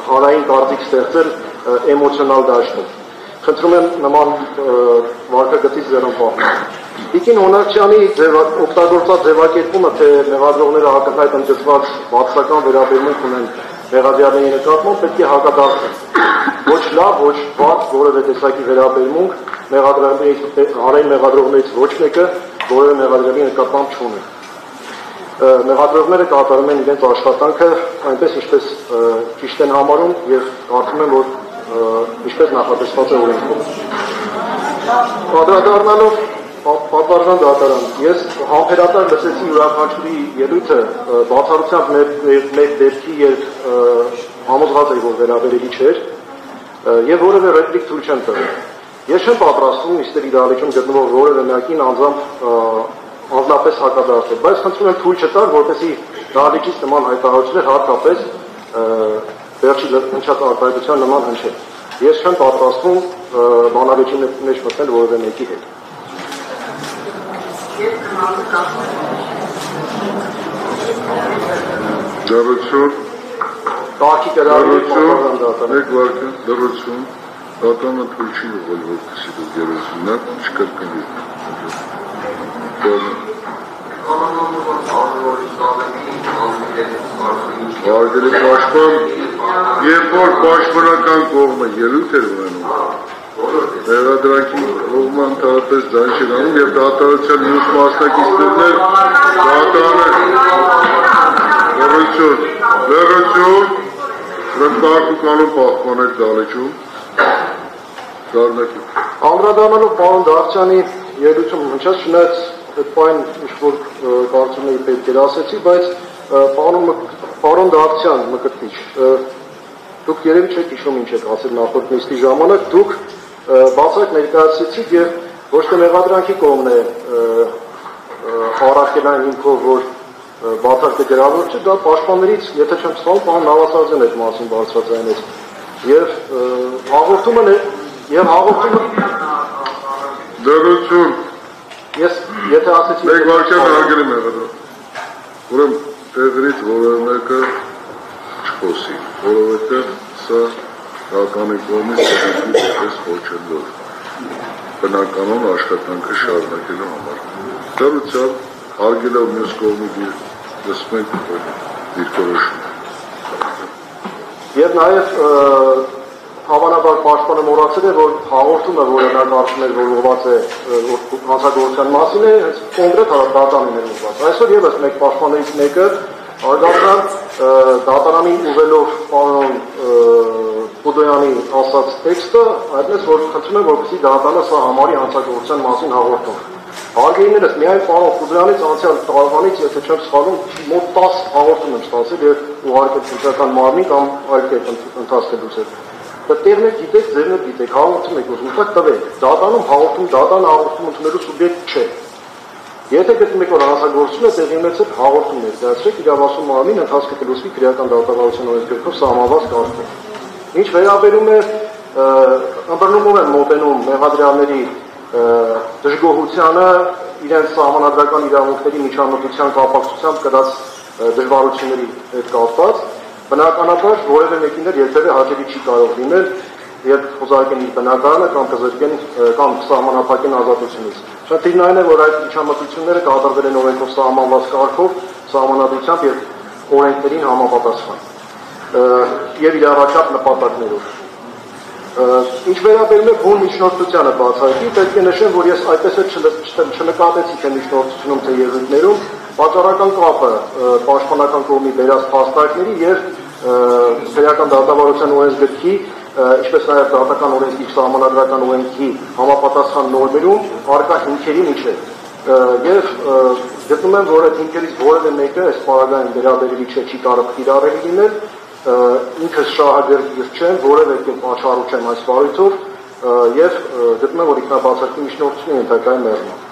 հանրային կարծիք ստեղծել էմոցիոնալ դաշտում։ Խնդրում եմ նման վարկագծից ձեռն պահել։ Տիկին Հոնարչյանի օգտագործած ձևակերպումը, թե մեղադրողները ակնհայտ ընդգծված բացական վերաբերմունք ունեն մեղադրյալների նկատմամբ, պետք է հակադարձվի։ Ոչ լավ, ոչ վատ որևէ տեսակի վերաբերմունք հանրային մեղադրողներից ոչ մեկը որևէ մեղադրյալի նկատմամբ չունի։ Մեղադրողները կատարում են իրենց աշխատանքը այնպես, ինչպես ճիշտ են համարում եւ կարծում եմ, որ ինչպես նախատեսված է օրենքում։ Անդրադառնալով պատվարժան դատարան, ես համբերատար լսեցի յուրաքանչյուրի ելույթը բացառությամբ մեր դեպքի եւ համոզված եմ, որ վերաբերելի չէր եւ որևէ ռեպլիկ ցույց չեմ տվել։ Ես չեմ պատրաստվում իստեր իրավիճակում գտնվող որևէ մեկին անձնապես հակադարձել, բայց խնդրում եմ թույլ չտալ, որպեսզի դահլիճից նման հայտարարություններ հատկապես վերջի հնչած արտահայտության նման հնչել։ Ես չեմ պատրաստվում բանավեճի մեջ մտնել որևէ մեկի հետ։ Լրություն, Կարգի կրավի մեկ վարկը, լրություն, դատանը թույլ չի ողել, որպեսզի դուք գերեզմինակ չկրկնվի։ Արգելի պաշտպան, երբ որ պաշտպանական կողմը ելույթ էր ունենում, մեղադրանքի կողմը ընդհանրապես ձայն չէր անում եւ դատարանության մյուս մասնակիցներն դատարանը լրություն, կարգ ու կանոն պահպանել դահլիճում, շարունակեք։ Անդրադառնալով պարոն Դավթյանի ելույթում հնչած, չնայած այդ բան ինչ-որ կարծում էի պետք էր ասեցի, բայց պարոն Դավթյան մկրտիչ, դուք երևի չեք հիշում ինչ եք ասել նախորդ նիստի ժամանակ, դուք բացակ ներկայացրեցիք եւ ոչ թե մեղադրանքի կողմն է առարկել այն հիմքով, որ բացակ գրավոր չէ, դա պաշտպաններից, եթե չեմ սխալվում, պարոն Նավասարդյանը այդ մասին բարձրացրեց եւ հաղորդումը Լրություն, ես եթե ասեցի մեկ վարկյան հարգելի մեղադրող, ուրեմն տեղից որևէ մեկը չխոսի, որովհետև սա դատանի կողմից պես խոչելով բնականon աշխատանքը շարունակելու համար։ Դրությամբ հարգելով մյուս կողմի լսում ենք դիրքորոշումը։ Եվ նաև հավանաբար պաշտպանը մոռացել է, որ հաղորդումը, որը նա կարծում էր, որ ուղղված է հանցագործության մասին է, հենց կոնկրետ դատարանին էր ուղղված։ Այսօր եւս մեկ պաշտպաններից մեկը արգարժան դատարանին ուղղելով պարոն Բուդոյանի ասած տեքստը, այդպես որ խնդրում եմ, որպեսզի դատարանը սա համարի հանցագործության մասին հաղորդում։ Հարգելիներս, միայն պարոն Բուդոյանից անցյալ տարվանից, եթե չեմ սխալվում, մոտ 10 հաղորդում եմ ստացել եւ ուղարկել ցուցական մարմնի կամ այլ կերպ ընթացնելուց հետ։ Տերներ գիտեք, ձերներ գիտեք, հաղորդում եք ուզում, եք տվեք, դատանում հաղորդում, դատանը հաղորդում ընդունելու սուբյեկտ չէ։ Եթե գտնում եք, որ հանցագործությունը տեղի ունեցել, հաղորդում ներկայացրեք, իրավասու մարմին ընթացքը կլուսվի քրեական դատավարության օրենսգրքով սահմանված կարգով։ Ինչ վերաբերում է ըմբռնումով են մոտենում մեղադրյալների դժգոհությանը իրենց սահմանադրական իրավունքների միջամտության կապակցությամբ կրած դժվարությունների հետ կապված, բնականաբար որևէ մեկին երբևէ հաճելի չի կարող լինել, երբ խոզարկեն իր բնակարանը կամ կզրկեն կամ սահմանափակեն ազատությունից։ Շնորհիվ այն է, որ այդ միջամտությունները կատարվել են օրենքով սահմանված կարգով, սահմանադրությամբ եւ օրենքներին համապատասխան եւ իրավաչափ նպատակներով։ Ինչ վերաբերում է բուն միջնորդությանը բացահայտի, պետք է նշեմ, որ ես այդպես էլ չնկատեցի թե միջնորդությունում, թե ելույթներում պատճառական կապը պաշտպանական կողմի բերած փաստարկների եւ քրեական դատավարության օրենսգրքի, ինչպես նաեւ դատական օրենքի սահմանադրական օրենքի համապատասխան նորմերում առկա հիմքերի միջև։ Եվ գտնում եմ, որ այդ հիմքերից որևէ մեկը այս պարագային վերաբերելի չէ, չի կարող կիրառելի լինել, ինքս շահագրգիռ չեմ, որևէ կերպ աչառու չեմ այս վարույթով եւ գտնում եմ, որ ինքնաբացարկի միջնորդությունը ենթակայ մեղմ է։